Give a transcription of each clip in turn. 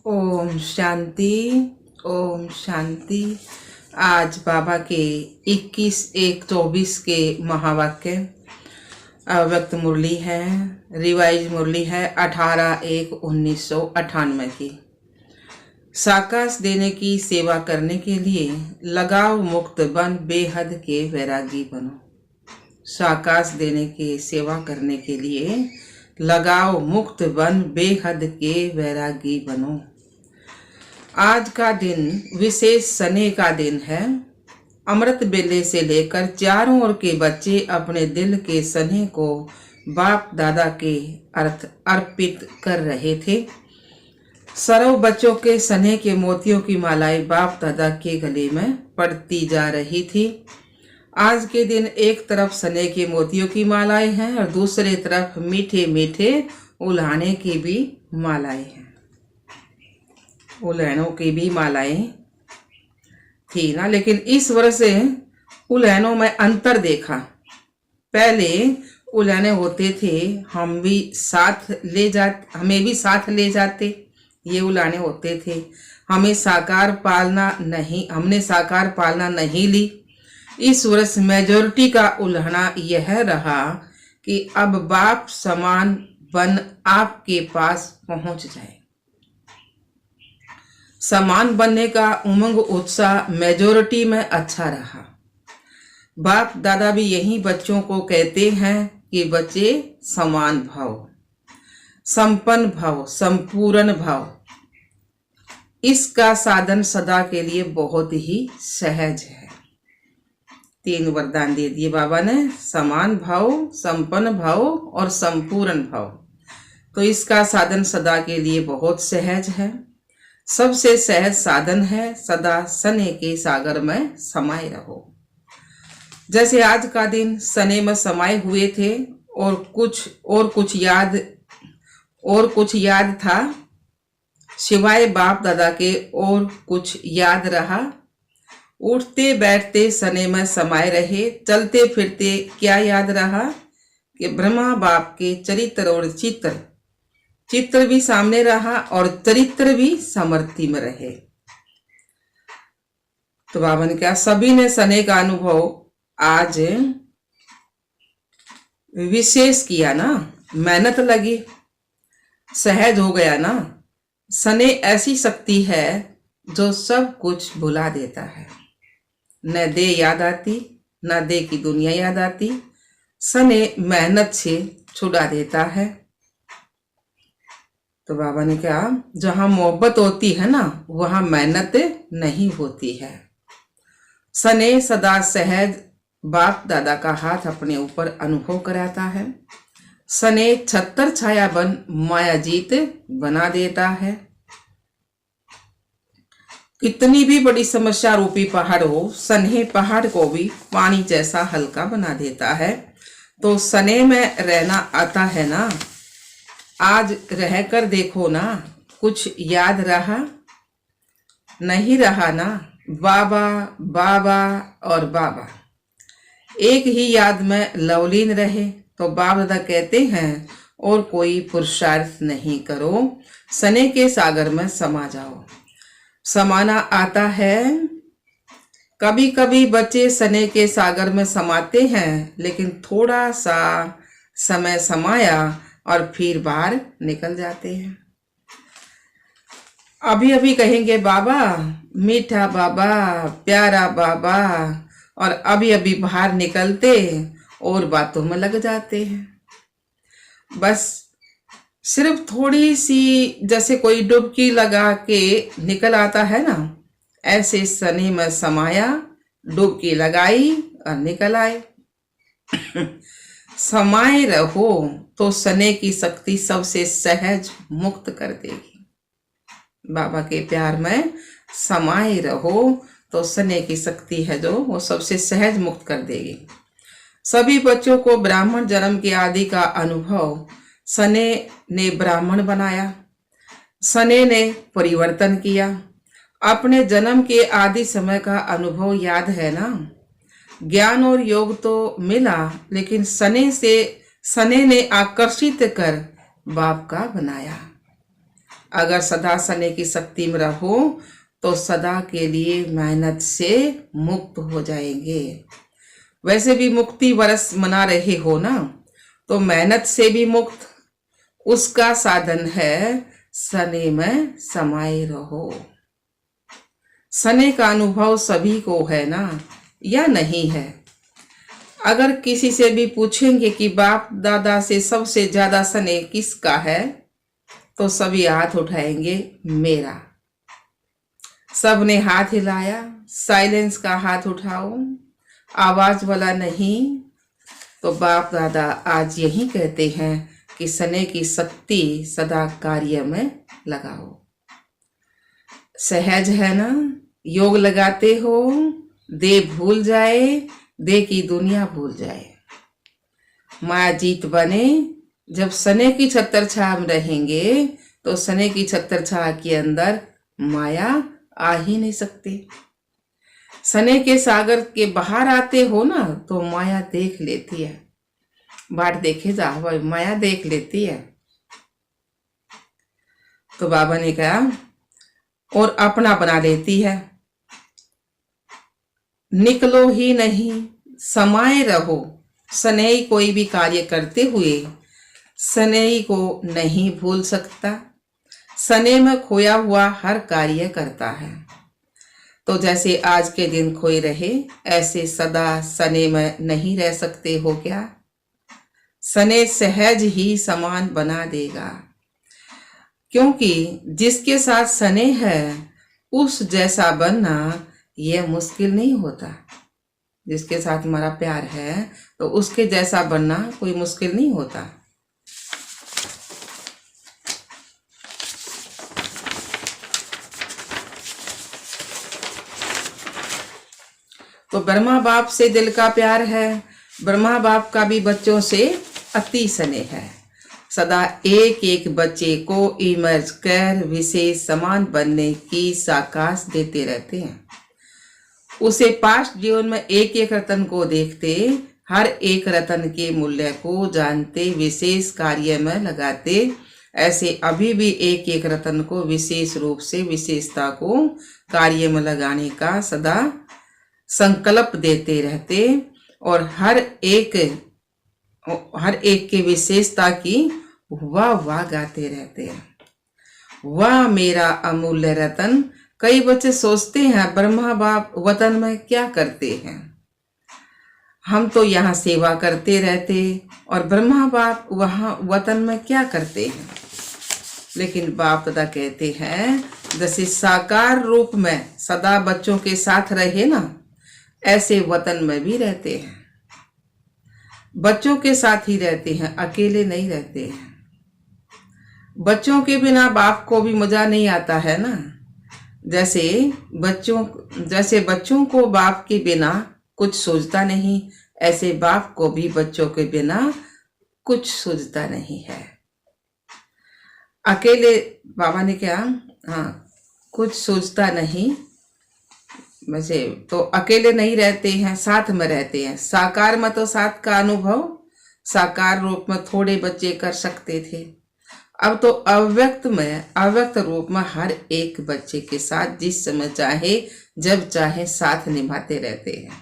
ओम शांति। ओम शांति। आज बाबा के 21-1-24 के महावाक्य अव्यक्त मुरली है, रिवाइज मुरली है 18-1-1998 की। साकाश देने की सेवा करने के लिए लगाव मुक्त बन बेहद के वैरागी बनो। साकाश देने की सेवा करने के लिए लगाव मुक्त बन बेहद के वैरागी बनो। आज का दिन विशेष सने का दिन है। अमृत बेले से लेकर चारों ओर के बच्चे अपने दिल के सने को बाप दादा के अर्थ अर्पित कर रहे थे। सर्व बच्चों के सने के मोतियों की मालाएं बाप दादा के गले में पड़ती जा रही थी। आज के दिन एक तरफ सने के मोतियों की मालाएं हैं और दूसरी तरफ मीठे मीठे उल्हाने की भी मालाएं हैं। उल्हैनों की भी मालाएं थी ना, लेकिन इस वर्ष उल्हैनों में अंतर देखा। पहले उल्हैने होते थे, हमें भी साथ ले जाते। ये उल्हाने होते थे। हमने साकार पालना नहीं ली। इस वर्ष मेजॉरिटी का उल्हना यह रहा कि अब बाप समान बन आपके पास पहुंच जाए। समान बनने का उमंग उत्साह मेजॉरिटी में अच्छा रहा। बाप दादा भी यही बच्चों को कहते हैं कि बच्चे समान भाव, संपन्न भाव, संपूर्ण भाव, इसका साधन सदा के लिए बहुत ही सहज है। 3 वरदान दे दिए बाबा ने, समान भाव, संपन्न भाव और संपूर्ण भाव। तो इसका साधन सदा के लिए बहुत सहज है। सबसे सहज साधन है सदा सने के सागर में समाये रहो। जैसे आज का दिन सने में समाये हुए थे और कुछ याद था, सिवाय बाप दादा के और कुछ याद रहा। उठते बैठते सने में समाये रहे। चलते फिरते क्या याद रहा कि ब्रह्मा बाप के चरित्र और चित्र भी सामने रहा और चरित्र भी समर्थी में रहे। तो बाबा ने क्या, सभी ने सने का अनुभव आज विशेष किया ना, मेहनत लगी, सहज हो गया ना। सने ऐसी शक्ति है जो सब कुछ भुला देता है। न दे याद आती, न दे की दुनिया याद आती। सने मेहनत से छुड़ा देता है। तो बाबा ने कहा, जहां मोहब्बत होती है ना, वहां मेहनत नहीं होती है। सने सदा सहज बाप दादा का हाथ अपने ऊपर अनुभव कराता है। सने छत्र छाया बन माया जीत बना देता है। कितनी भी बड़ी समस्या रूपी पहाड़ हो, सने पहाड़ को भी पानी जैसा हल्का बना देता है। तो सने में रहना आता है ना। आज रहकर देखो ना, कुछ याद रहा नहीं रहा ना। बाबा बाबा और बाबा एक ही याद में लवलीन रहे। तो बाप दादा कहते हैं, और कोई पुरुषार्थ नहीं करो, सने के सागर में समा जाओ। समाना आता है। कभी कभी बच्चे सने के सागर में समाते हैं, लेकिन थोड़ा सा समय समाया और फिर बाहर निकल जाते हैं। अभी अभी कहेंगे बाबा, मीठा बाबा, प्यारा बाबा, और अभी अभी बाहर निकलते और बातों में लग जाते हैं। बस सिर्फ थोड़ी सी, जैसे कोई डुबकी लगा के निकल आता है ना, ऐसे सने में समाया, डुबकी लगाई और निकल आए। समाये रहो तो सने की शक्ति सबसे सहज मुक्त कर देगी। बाबा के प्यार में समाये रहो तो सने की शक्ति है जो वो सबसे सहज मुक्त कर देगी। सभी बच्चों को ब्राह्मण जन्म के आदि का अनुभव सने ने ब्राह्मण बनाया। सने ने परिवर्तन किया। अपने जन्म के आदि समय का अनुभव याद है ना। ज्ञान और योग तो मिला, लेकिन सने ने आकर्षित कर बाप का बनाया। अगर सदा सने की शक्ति में रहो तो सदा के लिए मेहनत से मुक्त हो जाएंगे। वैसे भी मुक्ति वर्ष मना रहे हो ना, तो मेहनत से भी मुक्त उसका साधन है सने में समाये रहो। सने का अनुभव सभी को है ना, या नहीं है? अगर किसी से भी पूछेंगे कि बाप दादा से सबसे ज्यादा सने किसका है, तो सभी हाथ उठाएंगे मेरा। सबने हाथ हिलाया। साइलेंस का हाथ उठाओ, आवाज वाला नहीं। तो बाप दादा आज यही कहते हैं कि सने की शक्ति सदा कार्य में लगाओ। सहज है ना? योग लगाते हो, दे भूल जाए, दे की दुनिया भूल जाए। माया जीत बने। जब सने की छत्र छाया में रहेंगे तो सने की छत्र छाया के अंदर माया आ ही नहीं सकती। सने के सागर के बाहर आते हो ना, तो माया देख लेती है। बाट देखे जा माया देख लेती है। तो बाबा ने कहा और अपना बना लेती है। निकलो ही नहीं, समाये रहो। सनेही कोई भी कार्य करते हुए सनेही को नहीं भूल सकता। सने में खोया हुआ हर कार्य करता है। तो जैसे आज के दिन खोए रहे, ऐसे सदा सने में नहीं रह सकते हो क्या? सने सहज ही समान बना देगा, क्योंकि जिसके साथ सने है उस जैसा बनना यह मुश्किल नहीं होता। जिसके साथ हमारा प्यार है तो उसके जैसा बनना कोई मुश्किल नहीं होता। तो ब्रह्मा बाप से दिल का प्यार है। ब्रह्मा बाप का भी बच्चों से अति स्नेह है। सदा एक एक बच्चे को इमर्ज कर विशेष समान बनने की साकाश देते रहते हैं। उसे पास्ट जीवन में एक एक रतन को देखते, हर एक रतन के मूल्य को जानते, विशेष कार्य में लगाते। ऐसे अभी भी एक एक रतन को विशेष रूप से विशेषता को कार्य में लगाने का सदा संकल्प देते रहते और हर एक के विशेषता की वाह वाह गाते रहते हैं। वाह मेरा अमूल्य रतन। कई बच्चे सोचते हैं ब्रह्मा बाप वतन में क्या करते हैं, हम तो यहाँ सेवा करते रहते और ब्रह्मा बाप वहाँ वतन में क्या करते हैं। लेकिन बाप दादा कहते हैं जैसे साकार रूप में सदा बच्चों के साथ रहे ना, ऐसे वतन में भी रहते हैं। बच्चों के साथ ही रहते हैं, अकेले नहीं रहते हैं। बच्चों के बिना बाप को भी मजा नहीं आता है ना। जैसे बच्चों को बाप के बिना कुछ सूझता नहीं, ऐसे बाप को भी बच्चों के बिना कुछ सूझता नहीं है। अकेले बाबा ने क्या, कुछ सूझता नहीं। वैसे तो अकेले नहीं रहते हैं, साथ में रहते हैं। साकार में तो साथ का अनुभव साकार रूप में थोड़े बच्चे कर सकते थे। अब तो अव्यक्त रूप में हर एक बच्चे के साथ जिस समय चाहे जब चाहे साथ निभाते रहते हैं।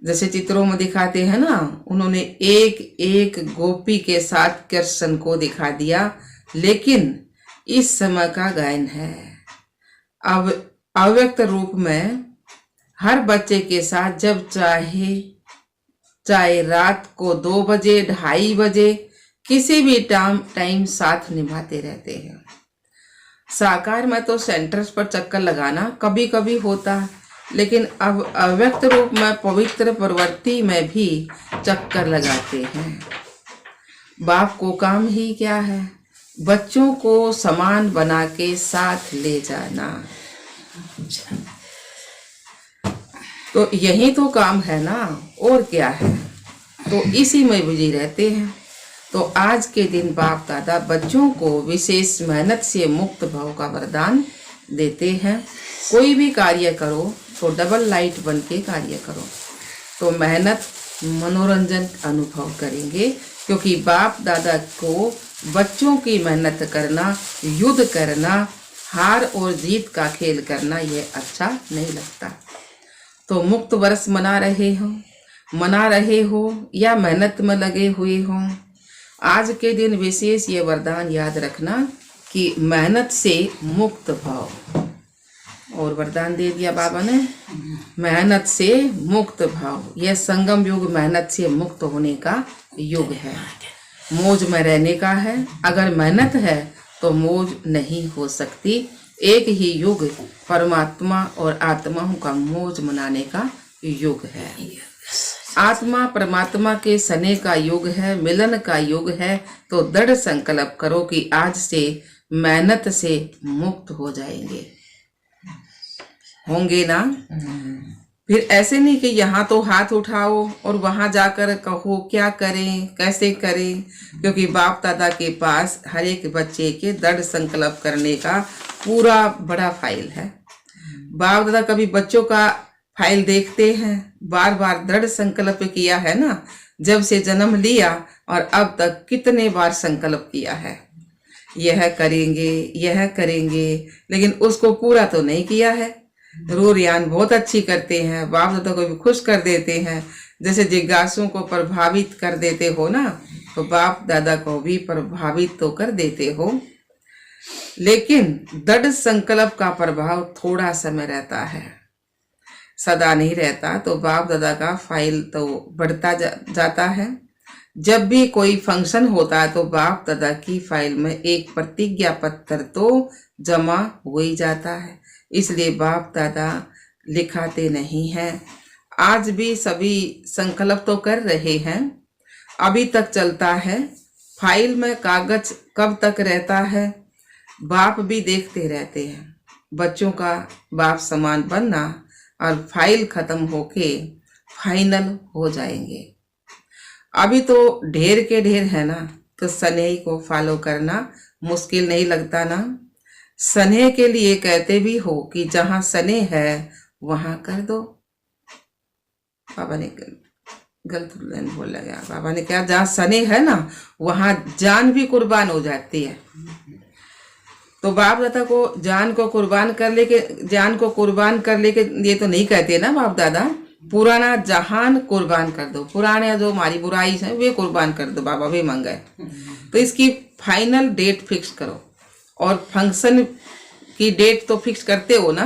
जैसे चित्रों में दिखाते हैं ना, उन्होंने एक एक गोपी के साथ कृष्ण को दिखा दिया, लेकिन इस समय का गायन है। अब अव्यक्त रूप में हर बच्चे के साथ जब चाहे रात को 2 बजे 2:30 बजे किसी भी टाइम साथ निभाते रहते हैं। साकार में तो सेंटर्स पर चक्कर लगाना कभी कभी होता, लेकिन अब अव्यक्त रूप में पवित्र प्रवृत्ति में भी चक्कर लगाते हैं। बाप को काम ही क्या है? बच्चों को समान बना के साथ ले जाना। तो यही तो काम है ना, और क्या है। तो इसी में बिजी रहते हैं। तो आज के दिन बाप दादा बच्चों को विशेष मेहनत से मुक्त भाव का वरदान देते हैं। कोई भी कार्य करो तो डबल लाइट बन के कार्य करो, तो मेहनत मनोरंजन अनुभव करेंगे, क्योंकि बाप दादा को बच्चों की मेहनत करना, युद्ध करना, हार और जीत का खेल करना ये अच्छा नहीं लगता। तो मुक्त वर्ष मना रहे हो या मेहनत में लगे हुए हो, आज के दिन विशेष ये वरदान याद रखना कि मेहनत से मुक्त भाव। और वरदान दे दिया बाबा ने, मेहनत से मुक्त भाव। यह संगम युग मेहनत से मुक्त होने का युग है, मौज में रहने का है। अगर मेहनत है तो मौज नहीं हो सकती। एक ही युग परमात्मा और आत्माओं का मौज मनाने का युग है। आत्मा परमात्मा के सने का युग है, मिलन का युग है। तो दृढ़ संकल्प करो कि आज से मेहनत से मुक्त हो जाएंगे, होंगे ना। फिर ऐसे नहीं कि यहाँ तो हाथ उठाओ और वहां जाकर कहो क्या करें, कैसे करें, क्योंकि बाप दादा के पास हर एक बच्चे के दृढ़ संकल्प करने का पूरा बड़ा फाइल है। बाप दादा कभी बच्चों का फाइल देखते हैं, बार बार दृढ़ संकल्प किया है ना, जब से जन्म लिया और अब तक कितने बार संकल्प किया है, यह करेंगे यह करेंगे, लेकिन उसको पूरा तो नहीं किया है। रोरियान बहुत अच्छी करते हैं, बाप दादा को भी खुश कर देते हैं, जैसे जिज्ञासुओं को प्रभावित कर देते हो ना, तो बाप दादा को भी प्रभावित तो कर देते हो। लेकिन दृढ़ संकल्प का प्रभाव थोड़ा समय रहता है, सदा नहीं रहता। तो बाप दादा का फाइल तो बढ़ता जाता है। जब भी कोई फंक्शन होता है तो बाप दादा की फाइल में एक प्रतिज्ञा पत्र तो जमा हो ही जाता है, इसलिए बाप दादा लिखाते नहीं हैं। आज भी सभी संकल्प तो कर रहे हैं, अभी तक चलता है। फाइल में कागज कब तक रहता है, बाप भी देखते रहते हैं। बच्चों का बाप समान बनना और फाइल खत्म होके फाइनल हो जाएंगे। अभी तो ढेर के ढेर है ना, तो स्नेह को फॉलो करना मुश्किल नहीं लगता ना। स्नेह के लिए कहते भी हो कि जहां स्नेह है वहां कर दो। बाबा ने गलत बोला गया, बाबा ने कहा जहां स्नेह है ना वहां जान भी कुर्बान हो जाती है। तो बाप दादा को जान को कुर्बान कर लेके ये तो नहीं कहते ना बाप दादा, पुराना जहान कुर्बान कर दो, पुराने जो हमारी बुराई है वे कुर्बान कर दो, बाबा भी मांगा है। तो इसकी फाइनल डेट फिक्स करो, और फंक्शन की डेट तो फिक्स करते हो ना,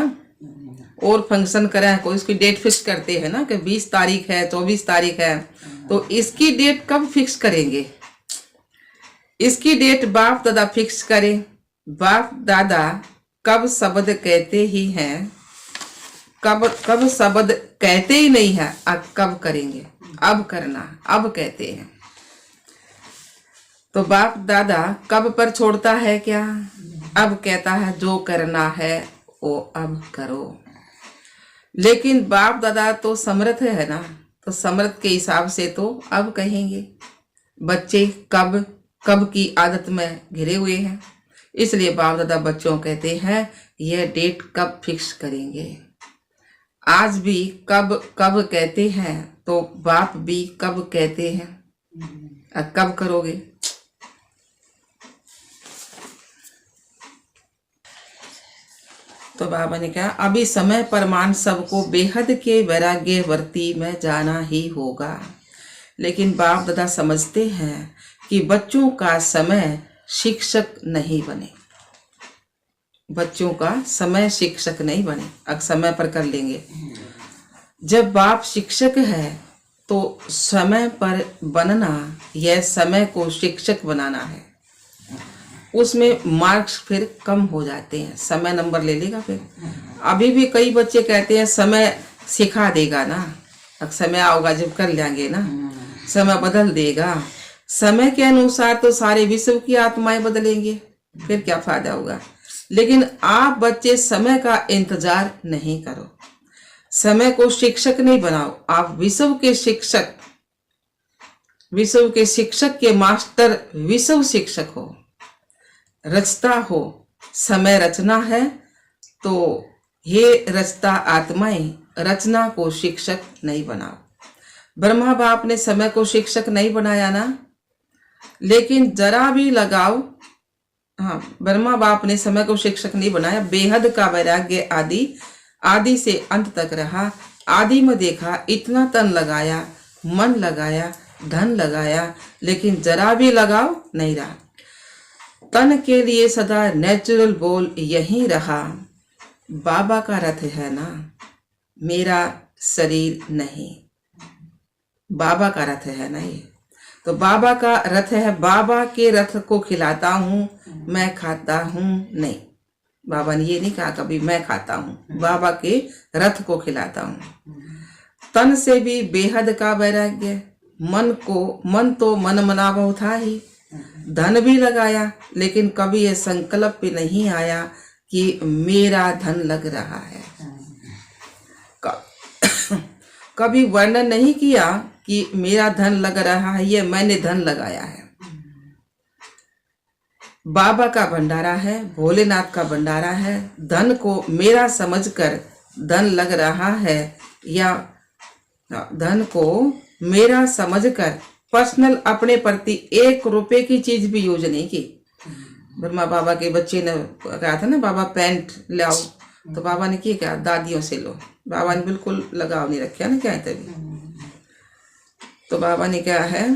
और फंक्शन करें कोई उसकी डेट फिक्स करते हैं ना कि 20 तारीख है 24 तारीख है, तो इसकी डेट कब फिक्स करेंगे? इसकी डेट बाप दादा फिक्स करें। बाप दादा कब शब्द कहते ही हैं, कब शब्द कहते ही नहीं है, अब कब करेंगे, अब करना, अब कहते हैं। तो बाप दादा कब पर छोड़ता है क्या? अब कहता है जो करना है वो अब करो। लेकिन बाप दादा तो समर्थ है ना, तो समर्थ के हिसाब से तो अब कहेंगे। बच्चे कब कब की आदत में घिरे हुए हैं, इसलिए बाप दादा बच्चों कहते हैं यह डेट कब फिक्स करेंगे। आज भी कब कब कहते हैं, तो बाप भी कब कहते हैं, अब कब करोगे? तो बाबा ने कहा अभी समय प्रमाण सबको बेहद के वैराग्य वर्ती में जाना ही होगा। लेकिन बाप दादा समझते हैं कि बच्चों का समय शिक्षक नहीं बने, बच्चों का समय शिक्षक नहीं बने, अब समय पर कर लेंगे। जब बाप शिक्षक है तो समय पर बनना, यह समय को शिक्षक बनाना है, उसमें मार्क्स फिर कम हो जाते हैं, समय नंबर ले लेगा। फिर अभी भी कई बच्चे कहते हैं समय सिखा देगा ना, अब समय आओगा जब कर लेंगे ना, समय बदल देगा। समय के अनुसार तो सारे विश्व की आत्माएं बदलेंगे, फिर क्या फायदा होगा। लेकिन आप बच्चे समय का इंतजार नहीं करो, समय को शिक्षक नहीं बनाओ, आप विश्व के शिक्षक, विश्व के शिक्षक के मास्टर, विश्व शिक्षक हो, रचता हो। समय रचना है तो ये रचता आत्माएं, रचना को शिक्षक नहीं बनाओ। ब्रह्मा बाप ने समय को शिक्षक नहीं बनाया ना, लेकिन जरा भी लगाव, हाँ, ब्रह्मा बाप ने समय को शिक्षक नहीं बनाया। बेहद का वैराग्य आदि आदि से अंत तक रहा। आदि में देखा इतना तन लगाया, मन लगाया, धन लगाया, लेकिन जरा भी लगाव नहीं रहा। तन के लिए सदा नेचुरल बोल यही रहा, बाबा का रथ है ना, मेरा शरीर नहीं। बाबा का रथ है ना ये, तो बाबा का रथ है। बाबा के रथ को खिलाता हूँ, मैं खाता हूँ नहीं। बाबा ने ये नहीं कहा कभी मैं खाता हूँ, बाबा के रथ को खिलाता हूँ। तन से भी बेहद का वैराग्य, मन तो मन मनावा था ही। धन भी लगाया, लेकिन कभी ये संकल्प भी नहीं आया कि मेरा धन लग रहा है। कभी वर्णन नहीं किया कि मेरा धन लग रहा है, ये मैंने धन लगाया है। बाबा का भंडारा है, भोलेनाथ का भंडारा है। धन को मेरा समझकर धन लग रहा है, या धन को मेरा समझकर पर्सनल अपने प्रति 1 रुपए की चीज भी यूज नहीं की। ब्रह्मा बाबा के बच्चे ने कहा था ना, बाबा पैंट लाओ, तो बाबा ने क्या दादियों से लो। बाबा ने बिल्कुल लगाव नहीं रखा ना, क्या तभी। तो बाबा ने क्या है,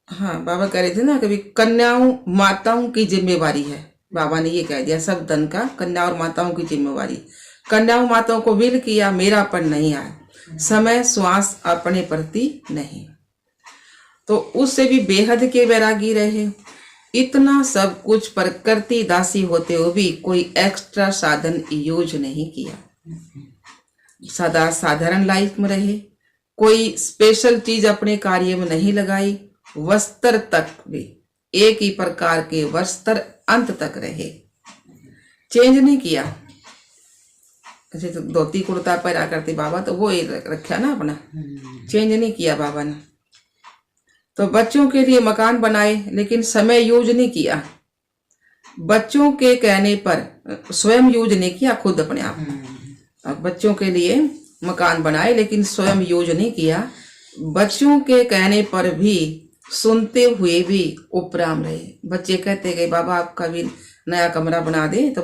हाँ, बाबा कह रहे थे ना, कभी कन्याओं माताओं की जिम्मेवारी है। बाबा ने ये कह दिया, सब धन का कन्या और माताओं की जिम्मेवारी। कन्याओं माताओं को विल किया, मेरापन नहीं आया। समय श्वास अपने प्रति नहीं, तो उससे भी बेहद के वैरागी रहे। इतना सब कुछ प्रकृति दासी होते हुए भी कोई एक्स्ट्रा साधन यूज नहीं किया। सदा साधारण लाइफ में रहे, कोई स्पेशल चीज अपने कार्य में नहीं लगाई। वस्त्र तक भी एक ही प्रकार के वस्त्र अंत तक रहे, चेंज नहीं किया। जैसे तो धोती कुर्ता पहना करते बाबा, तो वो ही रखा ना अपना, चेंज नहीं किया बाबा ने। तो बच्चों के लिए मकान बनाए, लेकिन समय यूज नहीं किया। बच्चों के कहने पर स्वयं यूज नहीं किया, खुद अपने आप। अब बच्चों के लिए मकान बनाए, लेकिन स्वयं यूज नहीं किया। बच्चों के कहने पर भी सुनते हुए भी उपराम रहे। बच्चे कहते गए बाबा आपका भी नया कमरा बना दे, तो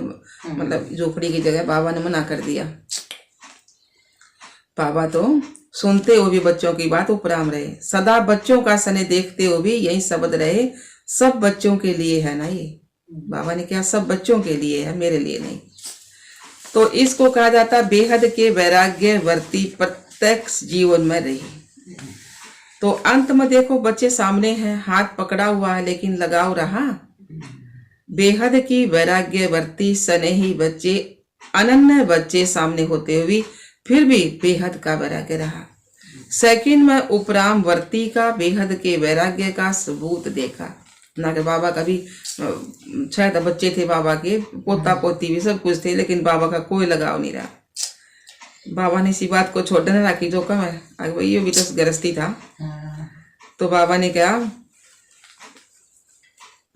मतलब झोपड़ी की जगह बाबा ने मना कर दिया। बाबा तो सुनते हुए भी बच्चों की बात उपराम रहे। सदा बच्चों का सने देखते हुए भी यही शब्द रहे, सब बच्चों के लिए है ना ये। बाबा ने क्या, सब बच्चों के लिए है, मेरे लिए नहीं। तो इसको कहा जाता बेहद के वैराग्य वर्ती प्रत्यक्ष जीवन में रही। तो अंत में देखो, बच्चे सामने हैं, हाथ पकड़ा हुआ है, लेकिन लगाव रहा। बेहद की वैराग्य वर्ती स्नेही बच्चे, अनन्य बच्चे सामने होते हुए फिर भी बेहद का वैराग्य रहा। सेकंड में उपराम वर्ती का बेहद के वैराग्य का सबूत देखा ना। कि बाबा का भी शायद बच्चे थे, बाबा के पोता पोती भी सब कुछ थे, लेकिन बाबा का कोई लगाव नहीं रहा। बाबा ने इसी बात को छोड़ ना रखी, जो कम है आगे भाई, ये भी तो गृहस्थी था। तो बाबा ने क्या,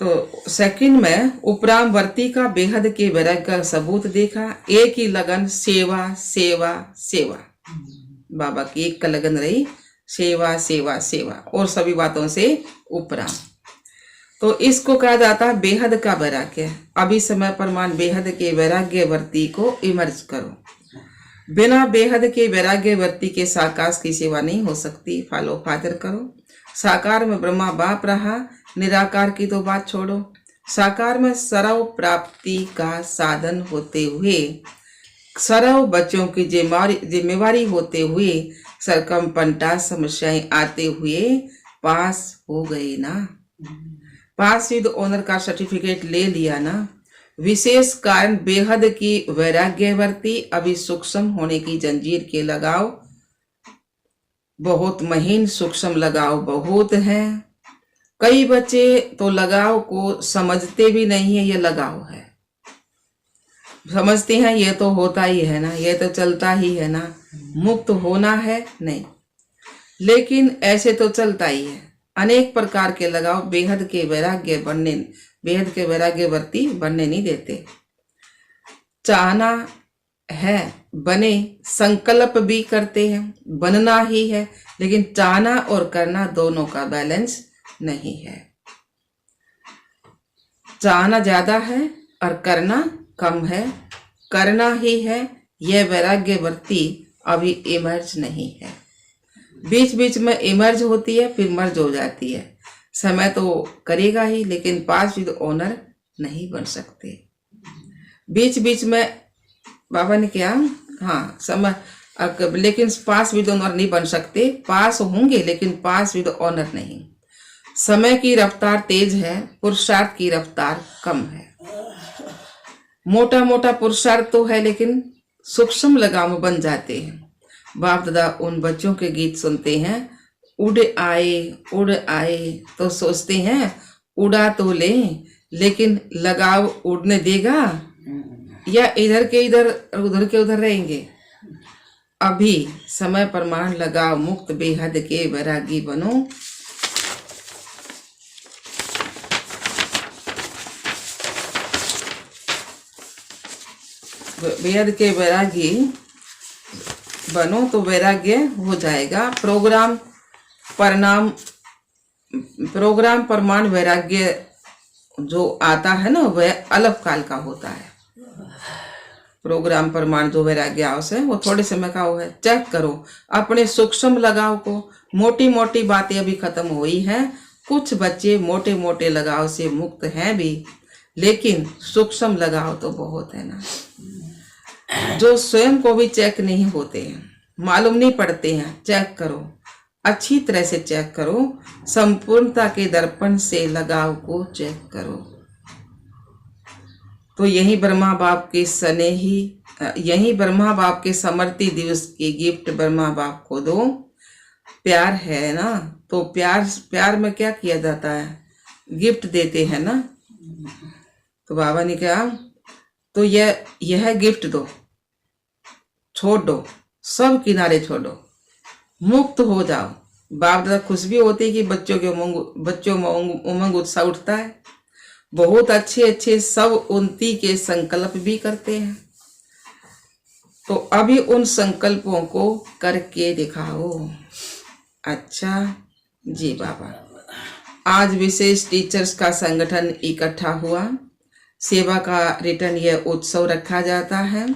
तो सेकंड में उपराम वर्ती का बेहद के वैराग्य का सबूत देखा। एक ही लगन, सेवा सेवा सेवा। बाबा की एक का लगन रही, सेवा सेवा सेवा, और सभी बातों से उपराम। तो इसको कहा जाता बेहद का वैराग्य। अभी समय प्रमाण बेहद के वैराग्य वर्ती को इमर्ज करो। बिना बेहद के वैराग्य वर्ती के साकार की सेवा नहीं हो सकती। फॉलो फादर करो। साकार में ब्रह्मा बाप रहा, निराकार की तो बात छोड़ो। साकार में सर्व प्राप्ति का साधन होते हुए, सर्व बच्चों की जिम्मेवारी होते हुए, सरकमपंटा समस्याएं आते हुए पास हो गए ना। पास विद ऑनर का सर्टिफिकेट ले लिया ना। विशेष कारण बेहद की वैराग्यवर्ती अभी सूक्ष्म होने की जंजीर के लगाव बहुत महीन, सूक्ष्म लगाव बहुत है। कई बच्चे तो लगाव को समझते भी नहीं है, ये लगाव है। समझते हैं ये तो होता ही है ना, ये तो चलता ही है ना, मुक्त होना है नहीं, लेकिन ऐसे तो चलता ही है। अनेक प्रकार के लगाव बेहद के वैराग्यवर्ती बनने नहीं देते। चाहना है, बने, संकल्प भी करते हैं, बनना ही है, लेकिन चाहना और करना दोनों का बैलेंस नहीं है। चाहना ज्यादा है और करना कम है, करना ही है, यह वैराग्य वृत्ति अभी इमर्ज नहीं है। बीच बीच में इमर्ज होती है, फिर मर्ज हो जाती है। समय तो करेगा ही, लेकिन पास विद ऑनर नहीं बन सकते। बीच बीच में बाबा ने क्या, हाँ समय, लेकिन पास विद ऑनर नहीं बन सकते। पास होंगे लेकिन पास विद ऑनर नहीं। समय की रफ्तार तेज है, पुरुषार्थ की रफ्तार कम है। मोटा मोटा पुरुषार्थ तो है, लेकिन सूक्ष्म लगाव बन जाते हैं। बाप दादा उन बच्चों के गीत सुनते हैं, उड़ आए तो सोचते हैं उड़ा तो ले, लेकिन लगाव उड़ने देगा या इधर के इधर उधर के उधर रहेंगे। अभी समय प्रमाण लगाव मुक्त बेहद के वैरागी बनो। बेहद के वैरागी बनो तो वैराग्य हो जाएगा। प्रोग्राम प्रमाण वैराग्य जो आता है ना, वह अलग काल का होता है। प्रोग्राम प्रमाण जो वैराग्य आवश्य है वो थोड़े समय का है। चेक करो अपने सूक्ष्म लगाव को। मोटी मोटी बातें अभी खत्म हुई हैं। कुछ बच्चे मोटे मोटे लगाव से मुक्त हैं भी, लेकिन सूक्ष्म लगाव तो बहुत है ना, जो स्वयं को भी चेक नहीं होते हैं, मालूम नहीं पड़ते हैं। चेक करो, अच्छी तरह से चेक करो। संपूर्णता के दर्पण से लगाव को चेक करो। तो यही ब्रह्मा बाप के यही ब्रह्मा बाप के समर्ति दिवस की गिफ्ट ब्रह्मा बाप को दो। प्यार है ना, तो प्यार में क्या किया जाता है, गिफ्ट देते हैं ना। तो बाबा ने कहा तो यह गिफ्ट दो, छोड़ दो, सब किनारे छोड़ो, मुक्त हो जाओ। बाप दादा खुश भी होते हैं कि बच्चों में उमंग उत्साह उठता है। बहुत अच्छे सब उन्नति के संकल्प भी करते हैं। तो अभी उन संकल्पों को करके दिखाओ। अच्छा जी बाबा, आज विशेष टीचर्स का संगठन इकट्ठा हुआ। सेवा का रिटर्न यह उत्सव रखा जाता है।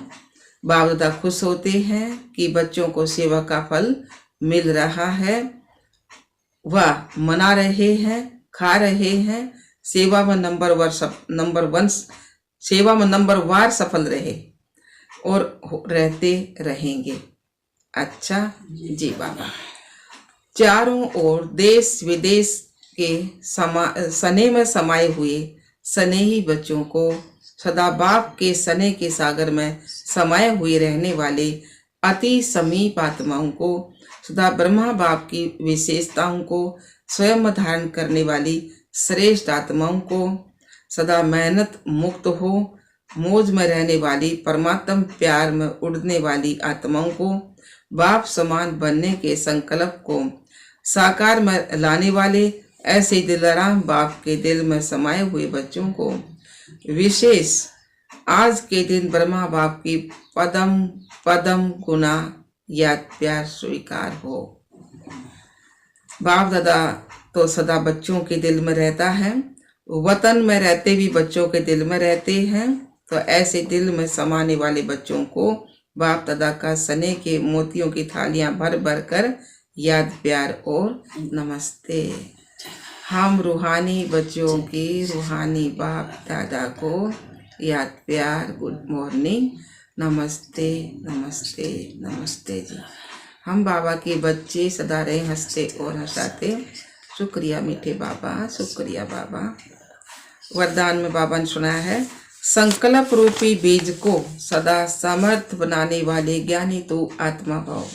बाप दादा खुश होते हैं कि बच्चों को सेवा का फल मिल रहा है। वह मना रहे हैं, खा रहे हैं। सेवा में नंबर वार सफल रहे और रहते रहेंगे। अच्छा जी बाबा, चारों ओर देश विदेश के सने में समाये हुए स्नेही बच्चों को, सदा बाप के सने के सागर में समाये हुए रहने वाले अति समीप आत्माओं को, सदा ब्रह्मा बाप की विशेषताओं को स्वयं धारण करने वाली श्रेष्ठ आत्माओं को, सदा मेहनत मुक्त हो मौज में रहने वाली परमात्म प्यार में उड़ने वाली आत्माओं को, बाप समान बनने के संकल्प को साकार में लाने वाले ऐसे दिलराम बाप के दिल में समाये हुए बच्चों को विशेष आज के दिन ब्रह्मा बाप की पदम पदम गुना याद प्यार स्वीकार हो। बाप दादा तो सदा बच्चों के दिल में रहता है, वतन में रहते भी बच्चों के दिल में रहते हैं। तो ऐसे दिल में समाने वाले बच्चों को बाप दादा का सने के मोतियों की थालियां भर भर कर याद प्यार और नमस्ते। हम रूहानी बच्चों की रूहानी बाप दादा को याद प्यार, गुड मॉर्निंग, नमस्ते नमस्ते नमस्ते जी। हम बाबा के बच्चे सदा रहे हंसते और हंसाते। शुक्रिया मीठे बाबा, शुक्रिया बाबा। वरदान में बाबा ने सुनाया है, संकल्प रूपी बीज को सदा समर्थ बनाने वाले ज्ञानी तू आत्मा भाव।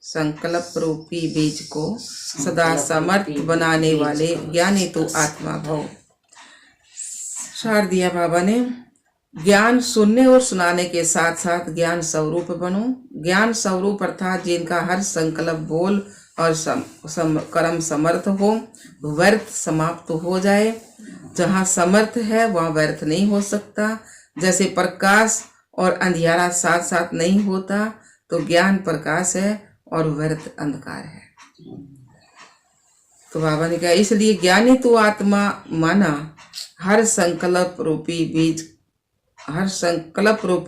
संकल्प रूपी बीज को सदा समर्थ बनाने वाले ज्ञानी तू आत्मा भाव। सार दिया बाबा ने, ज्ञान सुनने और सुनाने के साथ साथ ज्ञान स्वरूप बनो। ज्ञान स्वरूप अर्थात जिनका हर संकल्प बोल और कर्म समर्थ हो, व्यर्थ समाप्त हो जाए। जहाँ समर्थ है वहाँ व्यर्थ नहीं हो सकता। जैसे प्रकाश और अंधियारा साथ साथ नहीं होता तो ज्ञान प्रकाश है और व्यर्थ अंधकार है। तो बाबा ने कहा इसलिए ज्ञानी तू आत्मा माना, हर संकल्प रूपी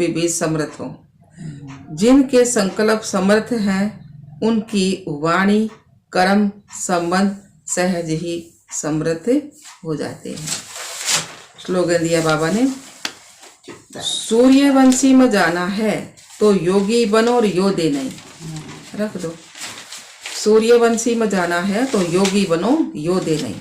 बीज समर्थ हो। जिनके संकल्प समर्थ हैं उनकी वाणी कर्म संबंध सहज ही समृद्ध हो जाते हैं। स्लोगन दिया बाबा ने, सूर्यवंशी में जाना है तो योगी बनो और योदे नहीं। रख दो, सूर्यवंशी में जाना है तो योगी बनो, योदे नहीं।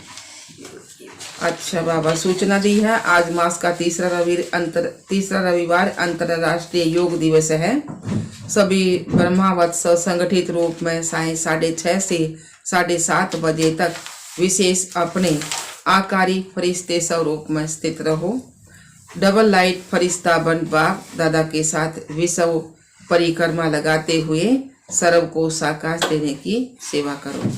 अच्छा बाबा सूचना दी है, आज मास का तीसरा रविवार अंतर्राष्ट्रीय योग दिवस है। सभी ब्रह्मावत्स संगठित रूप में साय 6:30 से 7:30 बजे तक विशेष अपने आकारी फरिश्ते स्वरूप में स्थित रहो। डबल लाइट फरिश्ता बन बाप दादा के साथ विश्व परिक्रमा लगाते हुए सर्व को साकाश देने की सेवा करो।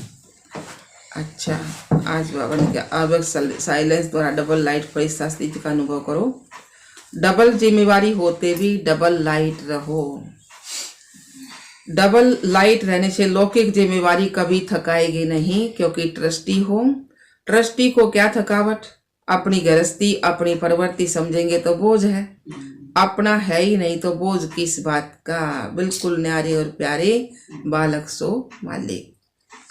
अच्छा, आज बाबा ने क्या अब साइलेंस द्वारा डबल लाइट फरिश्ता स्थिति का अनुभव करो। डबल जिम्मेवारी होते भी डबल लाइट रहो। डबल लाइट रहने से लौकिक जिम्मेवारी कभी थकाएगी नहीं, क्योंकि ट्रस्टी हो। ट्रस्टी को क्या थकावट, अपनी गृहस्थी अपनी प्रवृत्ति समझेंगे तो बोझ है, अपना है ही नहीं तो बोझ किस बात का। बिल्कुल न्यारे और प्यारे बालक सो मालिक।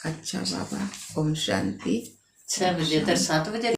अच्छा बाबा, ओम शांति। 6 बजे तक 7 बजे